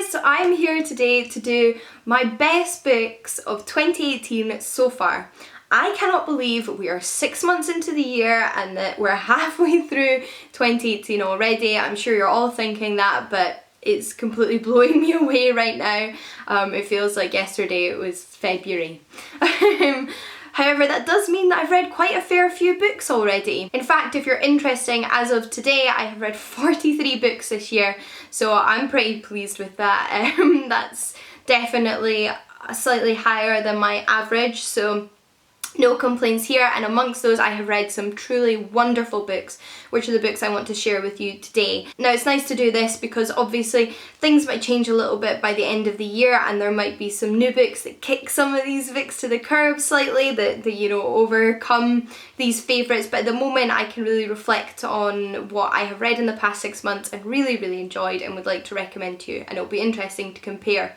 guys, so I'm here today to do my best books of 2018 so far. I cannot believe we are 6 months into the year and that we're halfway through 2018 already. I'm sure you're all thinking that, but it's completely blowing me away right now. It feels like yesterday it was February. However, that does mean that I've read quite a fair few books already. In fact, if you're interested, as of today, I have read 43 books this year, so I'm pretty pleased with that. That's definitely slightly higher than my average, so no complaints here, and amongst those I have read some truly wonderful books, which are the books I want to share with you today. Now it's nice to do this because obviously things might change a little bit by the end of the year and there might be some new books that kick some of these books to the curb slightly, that you know, overcome these favourites, but at the moment I can really reflect on what I have read in the past 6 months and really enjoyed and would like to recommend to you, and it'll be interesting to compare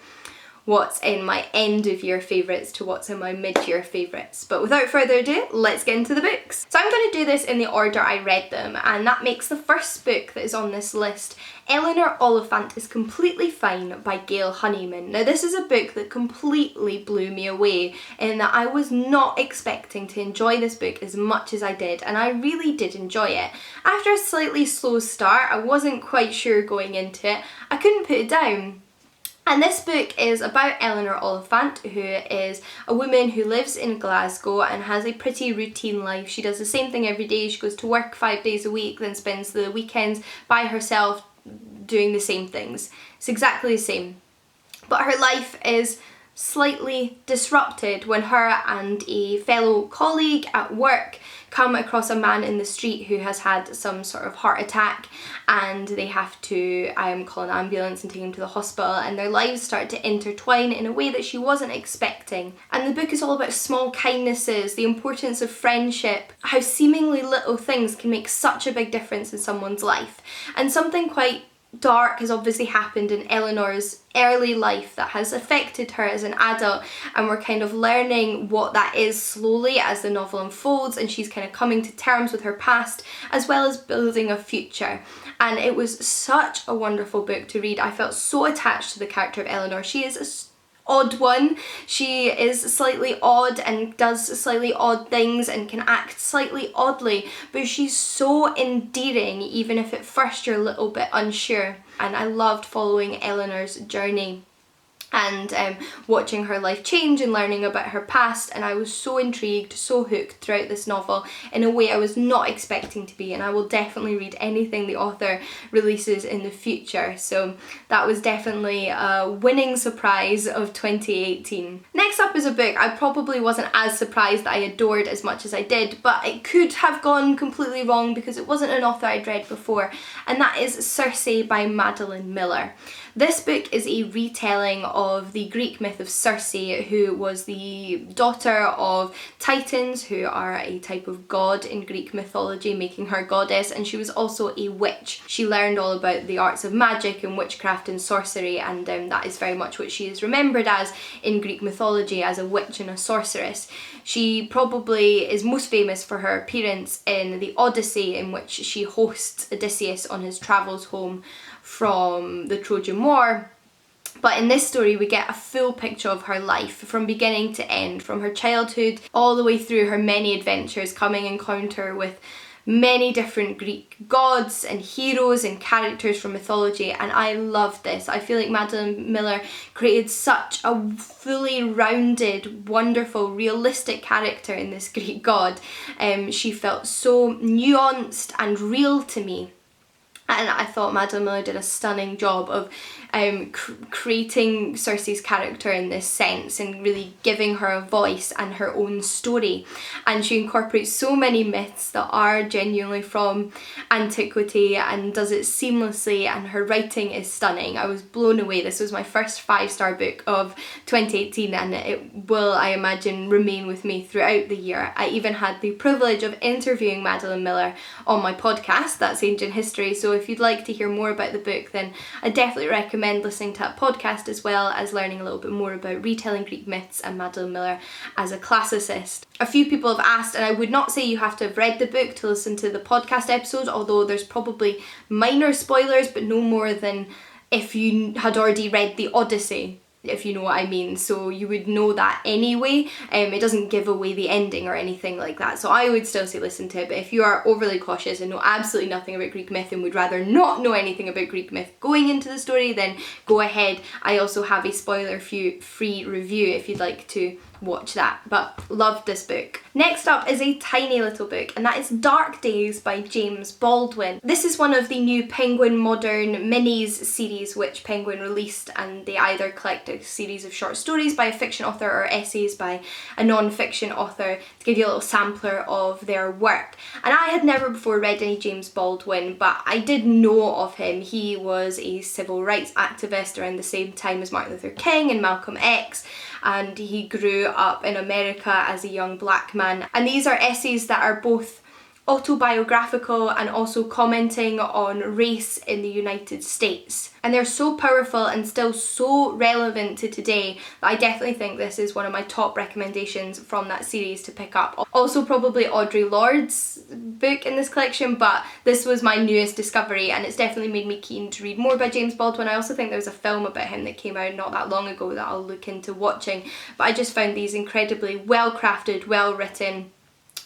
what's in my end of year favourites to what's in my mid-year favourites. But without further ado, let's get into the books. So I'm going to do this in the order I read them, and that makes the first book that is on this list Eleanor Oliphant is Completely Fine by Gail Honeyman. Now this is a book that completely blew me away in that I was not expecting to enjoy this book as much as I did, and I really did enjoy it. After a slightly slow start, I wasn't quite sure going into it, I couldn't put it down. And this book is about Eleanor Oliphant, who is a woman who lives in Glasgow and has a pretty routine life. She does the same thing every day. She goes to work 5 days a week, then spends the weekends by herself doing the same things. It's exactly the same. But her life is slightly disrupted when her and a fellow colleague at work come across a man in the street who has had some sort of heart attack, and they have to call an ambulance and take him to the hospital, and their lives start to intertwine in a way that she wasn't expecting. And the book is all about small kindnesses, the importance of friendship, how seemingly little things can make such a big difference in someone's life. And something quite dark has obviously happened in Eleanor's early life that has affected her as an adult, and we're kind of learning what that is slowly as the novel unfolds, and she's kind of coming to terms with her past as well as building a future. And it was such a wonderful book to read. I felt so attached to the character of Eleanor. She is an odd one. She is slightly odd and does slightly odd things and can act slightly oddly, but she's so endearing even if at first you're a little bit unsure. And I loved following Eleanor's journey and watching her life change and learning about her past, and I was so intrigued, so hooked throughout this novel in a way I was not expecting to be, and I will definitely read anything the author releases in the future. So that was definitely a winning surprise of 2018. Next up is a book I probably wasn't as surprised that I adored as much as I did, but it could have gone completely wrong because it wasn't an author I'd read before, and that is Cersei by Madeline Miller. This book is a retelling of the Greek myth of Cersei, who was the daughter of Titans, who are a type of god in Greek mythology, making her goddess, and she was also a witch. She learned all about the arts of magic and witchcraft and sorcery, and that is very much what she is remembered as in Greek mythology, as a witch and a sorceress. She probably is most famous for her appearance in the Odyssey, in which she hosts Odysseus on his travels home from the Trojan War. But in this story we get a full picture of her life from beginning to end, from her childhood all the way through her many adventures, coming encounter with many different Greek gods and heroes and characters from mythology, and I loved this. I feel like Madeline Miller created such a fully rounded, wonderful, realistic character in this Greek god. She felt so nuanced and real to me. And I thought Madeline Miller did a stunning job of creating Cersei's character in this sense and really giving her a voice and her own story. And she incorporates so many myths that are genuinely from antiquity and does it seamlessly, and her writing is stunning. I was blown away. This was my first 5-star book of 2018, and it will, I imagine, remain with me throughout the year. I even had the privilege of interviewing Madeline Miller on my podcast, That's Ancient History, so if you'd like to hear more about the book, then I definitely recommend listening to that podcast, as well as learning a little bit more about retelling Greek myths and Madeline Miller as a classicist. A few people have asked, and I would not say you have to have read the book to listen to the podcast episode, although there's probably minor spoilers, but no more than if you had already read the Odyssey, if you know what I mean. So you would know that anyway. It doesn't give away the ending or anything like that. So I would still say listen to it. But if you are overly cautious and know absolutely nothing about Greek myth and would rather not know anything about Greek myth going into the story, then go ahead. I also have a spoiler-free review if you'd like to watch that, but loved this book. Next up is a tiny little book, and that is Dark Days by James Baldwin. This is one of the new Penguin Modern Minis series which Penguin released, and they either collect a series of short stories by a fiction author or essays by a non-fiction author to give you a little sampler of their work. And I had never before read any James Baldwin, but I did know of him. He was a civil rights activist around the same time as Martin Luther King and Malcolm X, and he grew up in America as a young black man. And these are essays that are both autobiographical and also commenting on race in the United States. And they're so powerful and still so relevant to today that I definitely think this is one of my top recommendations from that series to pick up. Also probably Audre Lorde's book in this collection, but this was my newest discovery and it's definitely made me keen to read more by James Baldwin. I also think there was a film about him that came out not that long ago that I'll look into watching, but I just found these incredibly well crafted, well written,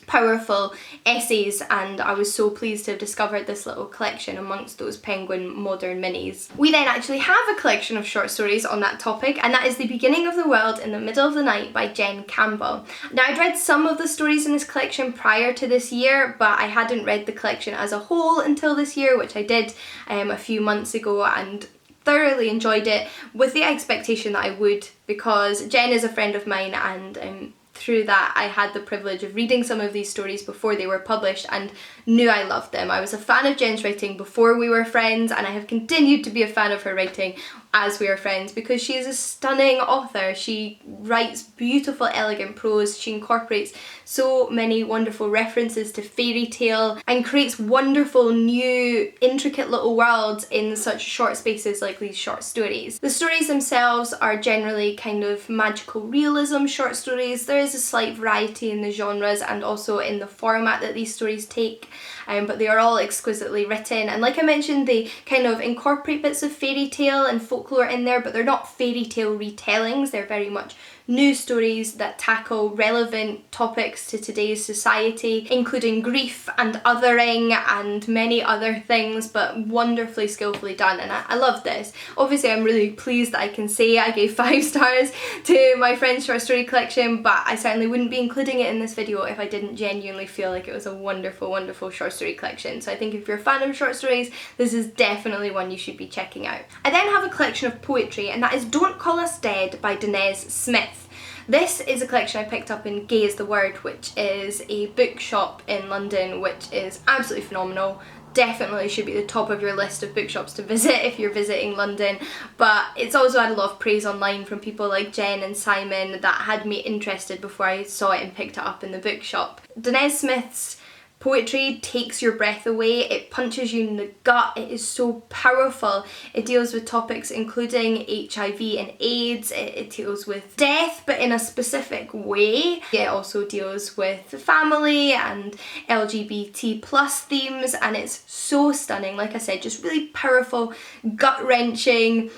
powerful essays, and I was so pleased to have discovered this little collection amongst those Penguin Modern Minis. We then actually have a collection of short stories on that topic, and that is The Beginning of the World in the Middle of the Night by Jen Campbell. Now, I'd read some of the stories in this collection prior to this year, but I hadn't read the collection as a whole until this year, which I did a few months ago, and thoroughly enjoyed it with the expectation that I would, because Jen is a friend of mine, and through that I had the privilege of reading some of these stories before they were published and knew I loved them. I was a fan of Jen's writing before we were friends, and I have continued to be a fan of her writing as we are friends because she is a stunning author. She writes beautiful, elegant prose. She incorporates so many wonderful references to fairy tale and creates wonderful, new, intricate little worlds in such short spaces like these short stories. The stories themselves are generally kind of magical realism short stories. There is a slight variety in the genres and also in the format that these stories take, but they are all exquisitely written, and like I mentioned, they kind of incorporate bits of fairy tale and folklore in there, but they're not fairy tale retellings. They're very much new stories that tackle relevant topics to today's society, including grief and othering and many other things, but wonderfully skillfully done, and I love this. Obviously I'm really pleased that I can say I gave 5 stars to my friend's short story collection, but I certainly wouldn't be including it in this video if I didn't genuinely feel like it was a wonderful, wonderful short story collection. So I think if you're a fan of short stories, this is definitely one you should be checking out. I then have a collection of poetry, and that is Don't Call Us Dead by Nnedi Smith. This is a collection I picked up in Gay is the Word, which is a bookshop in London which is absolutely phenomenal. Definitely should be at the top of your list of bookshops to visit if you're visiting London, but it's also had a lot of praise online from people like Jen and Simon that had me interested before I saw it and picked it up in the bookshop. Nnedi Smith's poetry takes your breath away, it punches you in the gut, it is so powerful. It deals with topics including HIV and AIDS, it deals with death but in a specific way. It also deals with family and LGBT plus themes, and it's so stunning. Like I said, just really powerful, gut-wrenching,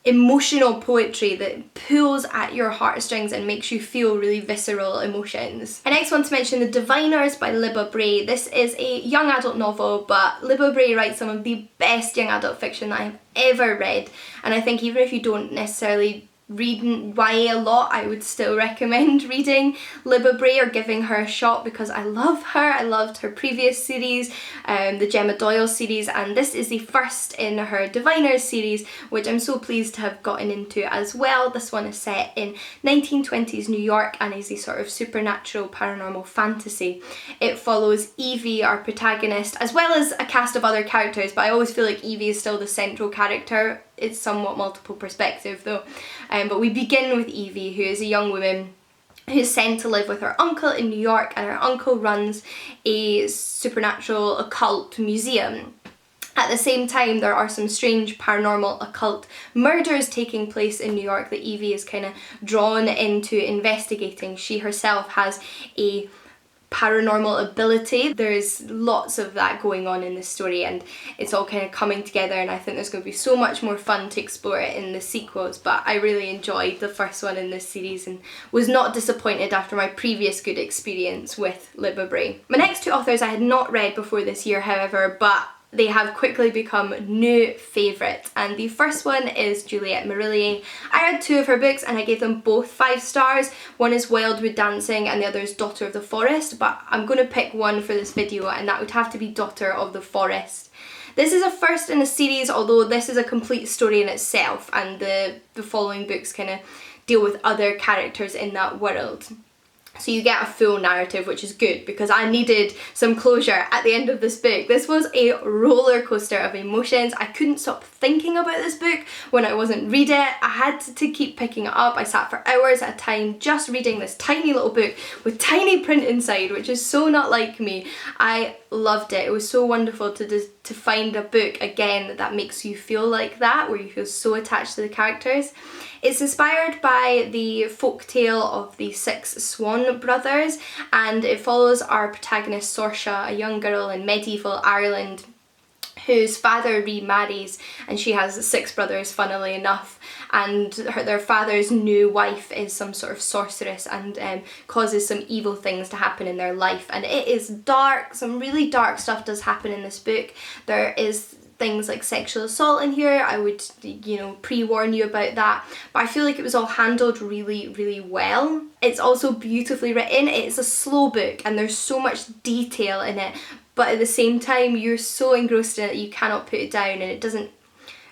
emotional poetry that pulls at your heartstrings and makes you feel really visceral emotions. I next want to mention The Diviners by Libba Bray. This is a young adult novel, but Libba Bray writes some of the best young adult fiction that I've ever read, and I think even if you don't necessarily read YA a lot, I would still recommend reading Libba Bray or giving her a shot because I love her. I loved her previous series, the Gemma Doyle series, and this is the first in her Diviners series, which I'm so pleased to have gotten into as well. This one is set in 1920s New York and is a sort of supernatural paranormal fantasy. It follows Evie, our protagonist, as well as a cast of other characters, but I always feel like Evie is still the central character. It's somewhat multiple perspective though. But we begin with Evie, who is a young woman who's sent to live with her uncle in New York, and her uncle runs a supernatural occult museum. At the same time, there are some strange paranormal occult murders taking place in New York that Evie is kind of drawn into investigating. She herself has a paranormal ability. There's lots of that going on in the story, and it's all kind of coming together, and I think there's going to be so much more fun to explore it in the sequels. But I really enjoyed the first one in this series and was not disappointed after my previous good experience with Libba Bray. My next two authors I had not read before this year, however, but they have quickly become new favourites, and the first one is Juliet Marillion. I read two of her books and I gave them both 5 stars. One is Wildwood Dancing and the other is Daughter of the Forest, but I'm going to pick one for this video, and that would have to be Daughter of the Forest. This is a first in a series, although this is a complete story in itself, and the following books kind of deal with other characters in that world. So you get a full narrative, which is good because I needed some closure at the end of this book. This was a roller coaster of emotions. I couldn't stop thinking about this book when I wasn't reading it. I had to keep picking it up. I sat for hours at a time just reading this tiny little book with tiny print inside, which is so not like me. I loved it. It was so wonderful to find a book again that makes you feel like that, where you feel so attached to the characters. It's inspired by the folktale of the 6 Swan brothers, and it follows our protagonist Saoirse, a young girl in medieval Ireland whose father remarries, and she has 6 brothers, funnily enough, and their father's new wife is some sort of sorceress and causes some evil things to happen in their life. And it is dark. Some really dark stuff does happen in this book. There is things like sexual assault in here. I would, pre-warn you about that, but I feel like it was all handled really, really well. It's also beautifully written. It's a slow book and there's so much detail in it, but at the same time you're so engrossed in it you cannot put it down, and it doesn't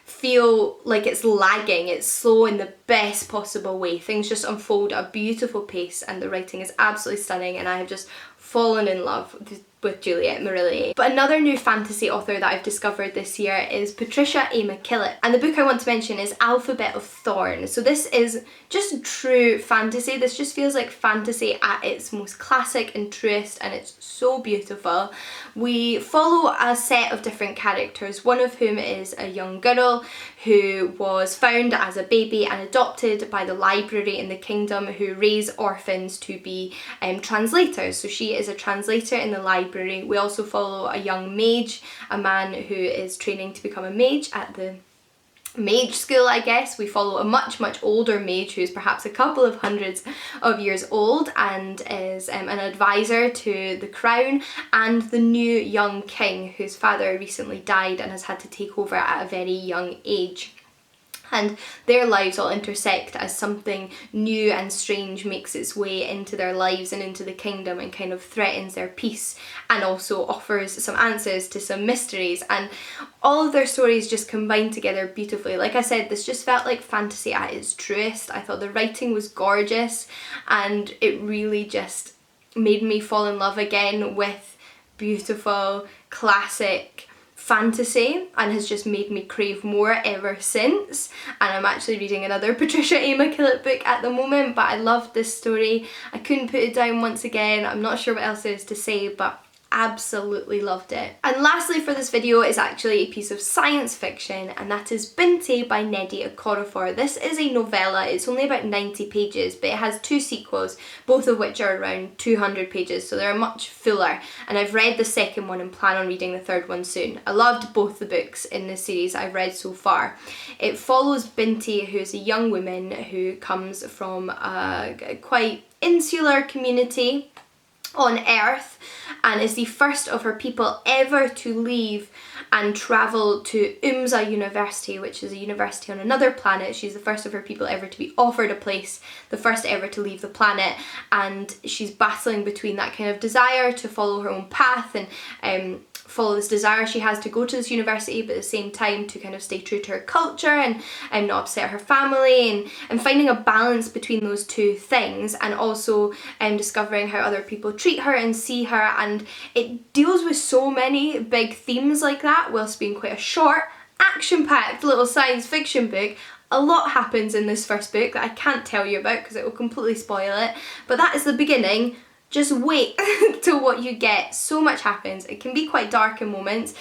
feel like it's lagging. It's slow in the best possible way. Things just unfold at a beautiful pace, and the writing is absolutely stunning, and I have just fallen in love with Juliet Marillion. But another new fantasy author that I've discovered this year is Patricia Mckillip, and the book I want to mention is Alphabet of Thorn. So this is just true fantasy. This just feels like fantasy at its most classic and truest, and it's so beautiful. We follow a set of different characters, one of whom is a young girl who was found as a baby and adopted by the library in the kingdom, who raise orphans to be translators. So she is a translator in the library. We also follow a young mage, a man who is training to become a mage at the mage school, I guess. We follow a much older mage who's perhaps a couple of hundreds of years old and is an advisor to the crown, and the new young king whose father recently died and has had to take over at a very young age. And their lives all intersect as something new and strange makes its way into their lives and into the kingdom and kind of threatens their peace, and also offers some answers to some mysteries, and all of their stories just combine together beautifully. Like I said, this just felt like fantasy at its truest. I thought the writing was gorgeous, and it really just made me fall in love again with beautiful classic fantasy, and has just made me crave more ever since. And I'm actually reading another Patricia Mckillip book at the moment, but I loved this story. I couldn't put it down once again. I'm not sure what else there is to say, but absolutely loved it. And lastly for this video is actually a piece of science fiction, and that is Binti by Nnedi Okorafor. This is a novella. It's only about 90 pages, but it has 2 sequels, both of which are around 200 pages, so they're much fuller, and I've read the second one and plan on reading the third one soon. I loved both the books in this series I've read so far. It follows Binti, who's a young woman who comes from a quite insular community on Earth, and is the first of her people ever to leave and travel to Umza University, which is a university on another planet. She's the first of her people ever to be offered a place, the first ever to leave the planet, and she's battling between that kind of desire to follow her own path and follow this desire she has to go to this university, but at the same time to kind of stay true to her culture and not upset her family, and finding a balance between those two things, and also discovering how other people treat her and see her. And it deals with so many big themes like that whilst being quite a short, action-packed little science fiction book. A lot happens in this first book that I can't tell you about because it will completely spoil it, but that is the beginning. Just wait till what you get. So much happens. It can be quite dark in moments,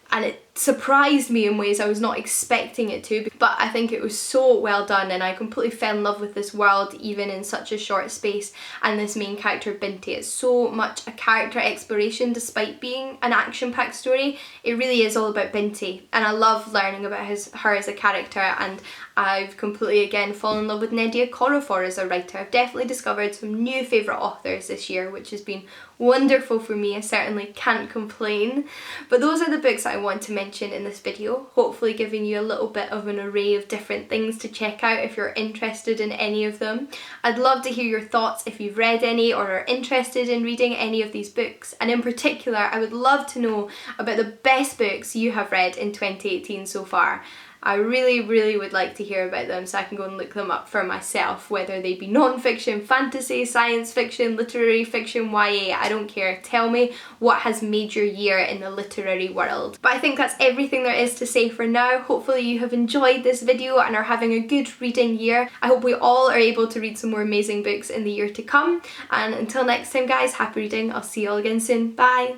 and surprised me in ways I was not expecting it to, but I think it was so well done, and I completely fell in love with this world even in such a short space. And this main character Binti, it's so much a character exploration despite being an action-packed story. It really is all about Binti, and I love learning about her as a character, and I've completely again fallen in love with Nnedi Okorafor as a writer. I've definitely discovered some new favourite authors this year, which has been wonderful for me. I certainly can't complain. But those are the books that I want to mention in this video, hopefully giving you a little bit of an array of different things to check out if you're interested in any of them. I'd love to hear your thoughts if you've read any or are interested in reading any of these books, and in particular I would love to know about the best books you have read in 2018 so far. I really would like to hear about them so I can go and look them up for myself, whether they be non-fiction, fantasy, science fiction, literary fiction, YA, I don't care. Tell me what has made your year in the literary world. But I think that's everything there is to say for now. Hopefully you have enjoyed this video and are having a good reading year. I hope we all are able to read some more amazing books in the year to come. And until next time guys, happy reading. I'll see you all again soon. Bye!